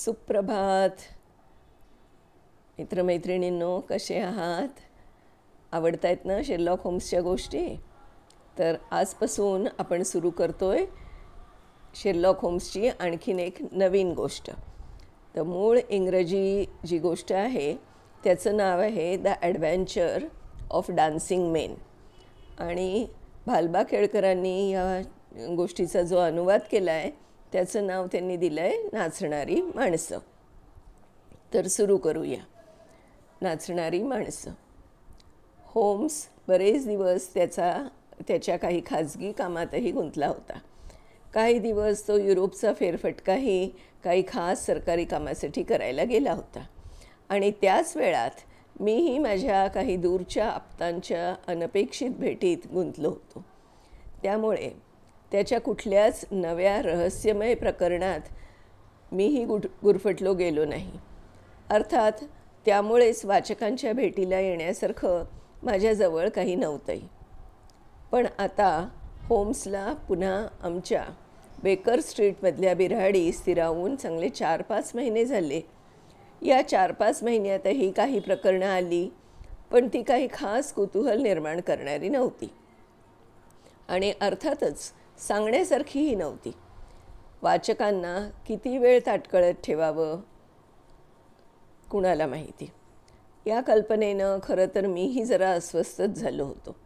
सुप्रभात मित्रमैत्रिणींनो, कसे आहात? आवडत आहेत ना शेरलॉक होम्सच्या गोष्टी? तर आजपासून आपण सुरू करतोय शेरलॉक होम्सची आणखीन एक नवीन गोष्ट. तर मूळ इंग्रजी जी गोष्ट आहे त्याचं नाव आहे the adventure of dancing main. आणि भालबा केळकरांनी या गोष्टीचा जो अनुवाद केला आहे त्याचं नाव त्यांनी दिलं आहे नाचणारी माणसं. तर सुरू करूया. नाचणारी माणसं. होम्स बरेच दिवस त्याच्या काही खाजगी कामातही गुंतला होता. काही दिवस तो युरोपचा फेरफटकाही काही खास सरकारी कामासाठी करायला गेला होता. आणि त्याच वेळात मीही माझ्या काही दूरच्या आप्तांच्या अनपेक्षित भेटीत गुंतलो होतो. त्यामुळे त्याच्या कुठल्याच नव्या रहस्यमय प्रकरणात मीही गुरफटलो गेलो नाही. अर्थात त्यामुळेच वाचकांच्या भेटीला येण्यासारखं माझ्याजवळ काही नव्हतंही. पण आता होम्सला पुन्हा आमच्या बेकर स्ट्रीटमधल्या बिऱ्हाडी स्थिरावून चांगले 4-5 महिने झाले. या 4-5 महिन्यातही काही प्रकरणं आली, पण ती काही खास कुतूहल निर्माण करणारी नव्हती. आणि अर्थातच सांगण्यासारखीही नव्हती. वाचकांना किती वेळ ताटकळत ठेवावं कुणाला माहिती. या कल्पनेनं खरं तर मीही जरा अस्वस्थच झालो होतो.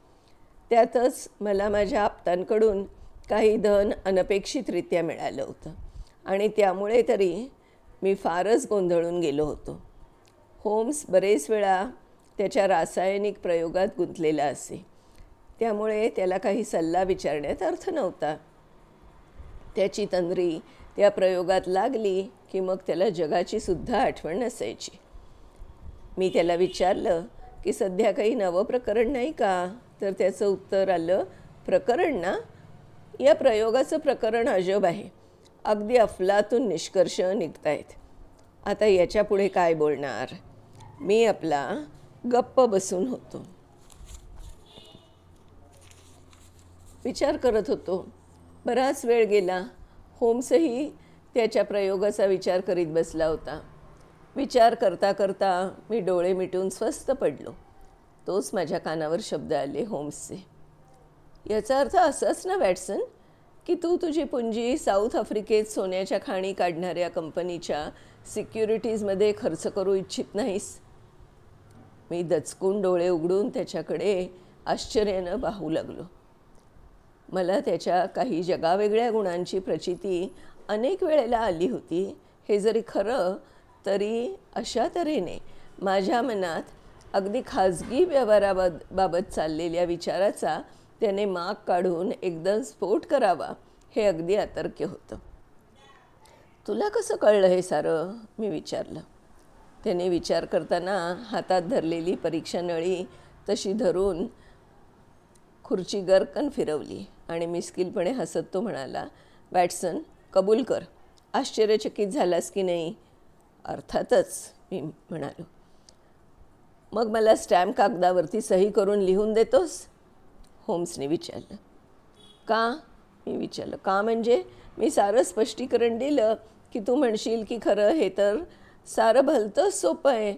त्यातच मला माझ्या आप्तांकडून काही धन अनपेक्षितरित्या मिळालं होतं आणि त्यामुळे तरी मी फारच गोंधळून गेलो होतो. होम्स बरेच वेळा त्याच्या रासायनिक प्रयोगात गुंतलेला असे, त्यामुळे त्याला काही सल्ला विचारण्यात अर्थ नव्हता. त्याची तंद्री त्या प्रयोगात लागली की मग त्याला जगाची सुद्धा आठवण नसायची. मी त्याला विचारलं की सध्या काही नवं प्रकरण नाही का? तर त्याचं उत्तर आलं, प्रकरण ना? या प्रयोगाचं प्रकरण अजब आहे. अगदी अफलातून निष्कर्ष निघतायत. आता याच्यापुढे काय बोलणार? मी आपला गप्प बसून होतो. विचार करत होतो. बराच वेळ गेला. होम्सही त्याच्या प्रयोगाचा विचार करीत बसला होता. विचार करता करता मी डोळे मिटून स्वस्थ पडलो. तोच माझ्या कानावर शब्द आले होम्सचे. याचा अर्थ असाच ना वॅटसन, की तू तुझी पुंजी साऊथ आफ्रिकेत सोन्याच्या खाणी काढणाऱ्या कंपनीच्या सिक्युरिटीजमध्ये खर्च करू इच्छित नाहीस? मी दचकून डोळे उघडून त्याच्याकडे आश्चर्यानं पाहू लागलो. मला त्याच्या काही जगावेगळ्या गुणांची प्रचिती अनेक वेळेला आली होती. हे जरी खरं तरी अशा तऱ्हेने माझ्या मनात अगदी खाजगी व्यवहाराबाबत चाललेल्या विचाराचा त्याने माग काढून एकदम स्फोट करावा हे अगदी अतर्क्य होतं. तुला कसं कळलं हे सारं? मी विचारलं. त्याने विचार करताना हातात धरलेली परीक्षा नळी तशी धरून खुर्ची गरकन फिरवली आणि मिस्किलपणे हसत तो म्हणाला, वॅटसन, कबूल कर. आश्चर्यचकित झालास की नाही? अर्थातच, मी म्हणालो. मग मला स्टॅम्प कागदावरती सही करून लिहून देतोस? होम्सने विचारलं. का? मी विचारलं. का म्हणजे मी सारं स्पष्टीकरण दिलं की तू म्हणशील की खरं हे तर सारं भलतंच सोपं आहे.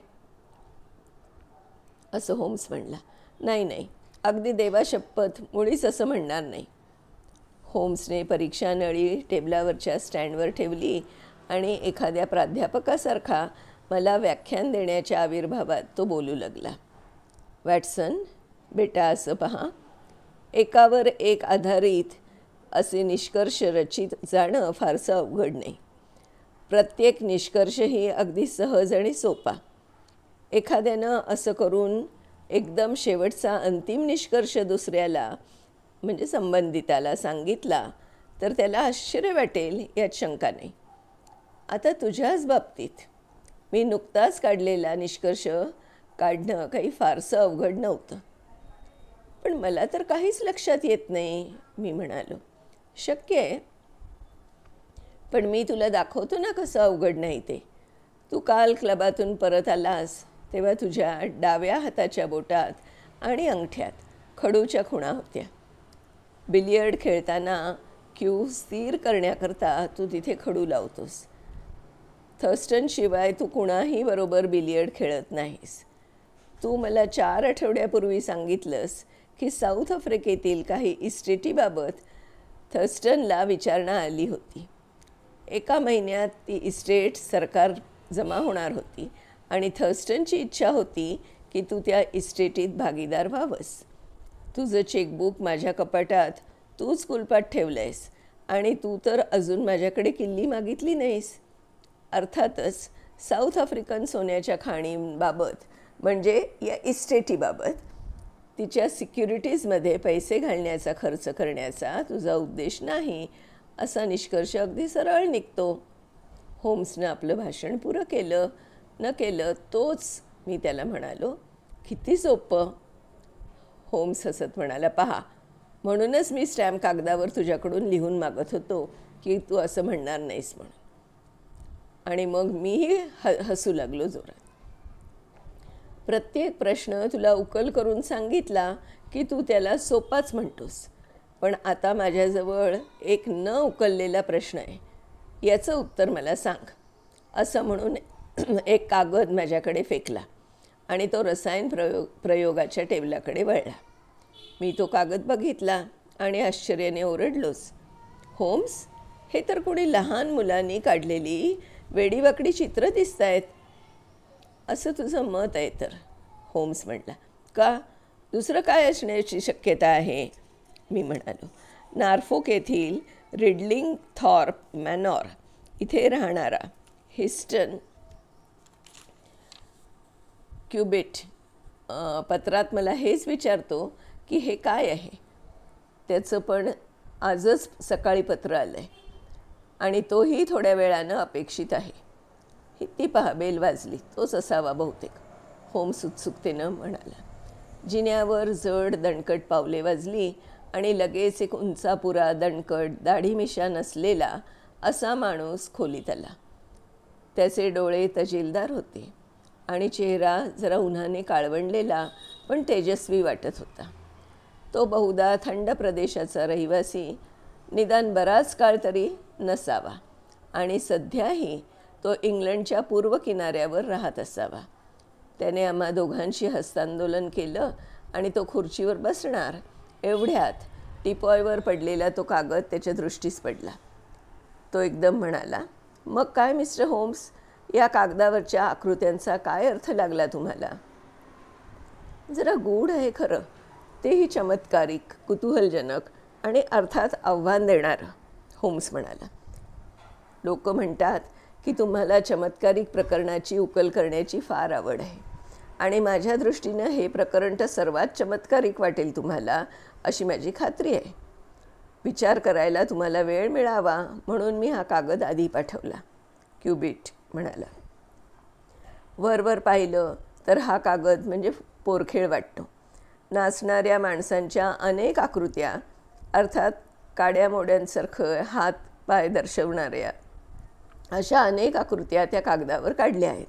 असं होम्स म्हणला. नाही, अगदी देवाशपथ मुळीच असं म्हणणार नाही. होम्सने परीक्षा नळी टेबलावरच्या स्टँडवर ठेवली आणि एखाद्या प्राध्यापकासारखा मला व्याख्यान देण्याच्या आविर्भावात तो बोलू लागला. वॅटसन, बेटा असं पहा, एकावर एक आधारित असे निष्कर्ष रचित जाणं फारसं अवघड नाही. प्रत्येक निष्कर्षही अगदी सहज आणि सोपा. एखाद्यानं असं करून एकदम शेवटचा अंतिम निष्कर्ष दुसऱ्याला म्हणजे संबंधिताला सांगितला तर त्याला आश्चर्य वाटेल यात शंका नाही. आता तुझ्याच बाबतीत मी नुकताच काढलेला निष्कर्ष काढणं काही फारसं अवघड नव्हतं. पण मला तर काहीच लक्षात येत नाही, मी म्हणालो. शक्य आहे, पण मी तुला दाखवतो ना कसं अवघड नाही ते. तू काल क्लबातून परत आलास तेव्हा तुझ्या डाव्या हाताच्या बोटात आणि अंगठ्यात खडूच्या खुणा होत्या. बिलियर्ड खेळताना क्यू स्थिर करण्याकरता तू तिथे खडू लावतोस. थर्स्टनशिवाय तू कुणाही बरोबर बिलियर्ड खेळत नाहीस. तू मला 4 आठवड्यापूर्वी सांगितलंस की साऊथ आफ्रिकेतील काही इस्टेटीबाबत थर्स्टनला विचारणा आली होती. 1 महिन्यात ती इस्टेट सरकार जमा होणार होती आणि थर्स्टनची इच्छा होती की तू त्या इस्टेटीत भागीदार व्हावंस. तुझं चेकबुक माझ्या कपाटात तूच कुलपात ठेवलंयस आणि तू तर अजून माझ्याकडे किल्ली मागितली नाहीस. अर्थातच साऊथ आफ्रिकन सोन्याच्या खाणींबाबत म्हणजे या इस्टेटीबाबत तिच्या सिक्युरिटीजमध्ये पैसे घालण्याचा खर्च करण्याचा तुझा उद्देश नाही असा निष्कर्ष अगदी सरळ निघतो. होम्सनं आपलं भाषण पुरं केलं न केलं तोच मी त्याला म्हणालो. किती सोपं. होम्स हसत म्हणाला, पहा, म्हणूनच मी स्टॅम्प कागदावर तुझ्याकडून लिहून मागत होतो की तू असं म्हणणार नाहीस म्हणून. आणि मग मीही हसू लागलो जोरात. प्रत्येक प्रश्न तुला उकल करून सांगितला की तू त्याला सोपाच म्हणतोस. पण आता माझ्याजवळ एक न उकललेला प्रश्न आहे, याचं उत्तर मला सांग. असं म्हणून एक कागद माझ्याकडे फेकला आणि तो रसायन प्रयोगाच्या टेबलाकडे वळला. मी तो कागद बघितला आणि आश्चर्याने ओरडलोच, होम्स, हे तर कोणी लहान मुलांनी काढलेली वेडीवाकडी चित्र दिसत आहेत. असं तुझं मत आहे तर, होम्स म्हणला. का? दुसरं काय असण्याची शक्यता आहे? मी म्हणालो. नॉर्फोक येथील रिडलिंग थॉर्प मॅनॉर इथे राहणारा हिस्टन क्युबिट पत्रात मला हेच विचारतो की हे काय आहे. त्याचं पण आजच सकाळी पत्र आलं आहे आणि तोही थोड्या वेळानं अपेक्षित आहे. ती पहा, बेल वाजली, तोच असावा बहुतेक, होम्स उत्सुकतेनं म्हणाला. जिन्यावर जड दणकट पावले वाजली आणि लगेच एक उंचापुरा दणकट दाढीमिशा नसलेला असा माणूस खोलीत आला. त्याचे डोळे तजेलदार होते आणि चेहरा जरा उन्हाने काळवंडलेला पण तेजस्वी वाटत होता. तो बहुधा थंड प्रदेशाचा रहिवासी निदान बराच काळ तरी नसावा आणि सध्याही तो इंग्लंडच्या पूर्व किनाऱ्यावर राहत असावा. त्याने आम्हा दोघांशी हस्तांदोलन केलं आणि तो खुर्चीवर बसणार एवढ्यात टिपॉयवर पडलेला तो कागद त्याच्या दृष्टीस पडला. तो एकदम म्हणाला, मग काय मिस्टर होम्स, या कागदावरच्या आकृत्यांचा काय अर्थ लागला तुम्हाला? जरा गूढ आहे खरं, तेही चमत्कारिक, कुतूहलजनक आणि अर्थात आव्हान देणारं, होम्स म्हणाला. लोक म्हणतात की तुम्हाला चमत्कारिक प्रकरणाची उकल करण्याची फार आवड आहे आणि माझ्या दृष्टीनं हे प्रकरण तर सर्वात चमत्कारिक वाटेल तुम्हाला अशी माझी खात्री आहे. विचार करायला तुम्हाला वेळ मिळावा म्हणून मी हा कागद आधी पाठवला, क्युबिट म्हणाला. वरवर पाहिलं तर हा कागद म्हणजे पोरखेळ वाटतो. नाचणाऱ्या माणसांच्या अनेक आकृत्या, अर्थात काड्यामोड्यांसारखं हात पाय दर्शवणाऱ्या अशा अनेक आकृत्या त्या कागदावर काढल्या आहेत.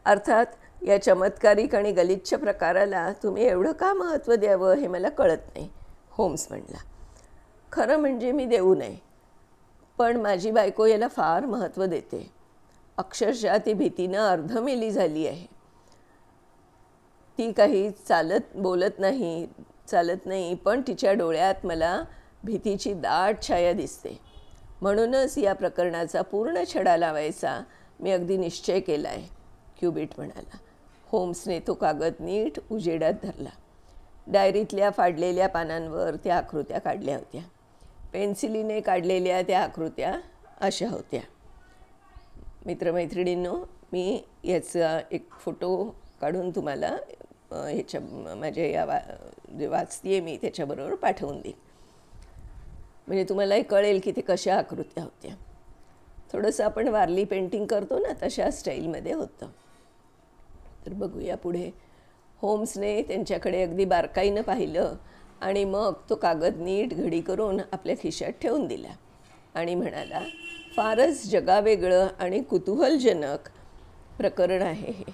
अर्थात या चमत्कारिक आणि गलिच्छ प्रकाराला तुम्ही एवढं का महत्त्व द्यावं हे मला कळत नाही, होम्स म्हणला. खरं म्हणजे मी देऊ नये, पण माझी बायको याला फार महत्त्व देते. अक्षरशः ती भीतीनं अर्धमेली झाली आहे. ती काही बोलत नाही, पण तिच्या डोळ्यात मला भीतीची दाट छाया दिसते. म्हणूनच या प्रकरणाचा पूर्ण छडा लावायचा मी अगदी निश्चय केला आहे, क्युबिट म्हणाला. होम्सने तो कागद नीट उजेडात धरला. डायरीतल्या फाडलेल्या पानांवर त्या आकृत्या काढल्या होत्या. पेन्सिलीने काढलेल्या त्या आकृत्या अशा होत्या. मित्रमैत्रिणींनो, मी याचा एक फोटो काढून तुम्हाला माझ्या या जे वाचते मी त्याच्याबरोबर पाठवून देईन, म्हणजे तुम्हालाही कळेल की ते कशा आकृत्या होत्या. थोडंसं आपण वारली पेंटिंग करतो ना, तशा स्टाईलमध्ये होतं. तर बघूया पुढे. होम्सने त्यांच्याकडे अगदी बारकाईनं पाहिलं आणि मग तो कागद नीट घडी करून आपल्या खिशात ठेवून दिला आणि म्हणाला, फारच जगावेगळं आणि कुतूहलजनक प्रकरण आहे हे.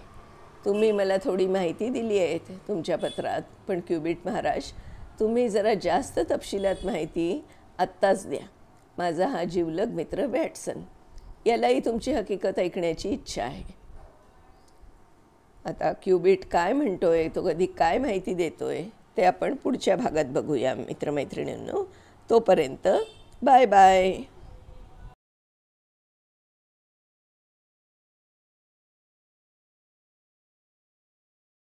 तुम्ही मला थोडी माहिती दिली आहे तुमच्या पत्रात, पण क्युबिट महाराज, तुम्ही जरा जास्त तपशिलात माहिती आत्ताच द्या. माझा हा जिवलग मित्र वॅटसन. यालाही तुमची हकीकत ऐकण्याची इच्छा आहे. आता क्युबिट काय म्हणतोय, तो कधी काय माहिती देतोय ते आपण पुढच्या भागात बघूया मित्रमैत्रिणींनो. तोपर्यंत बाय बाय.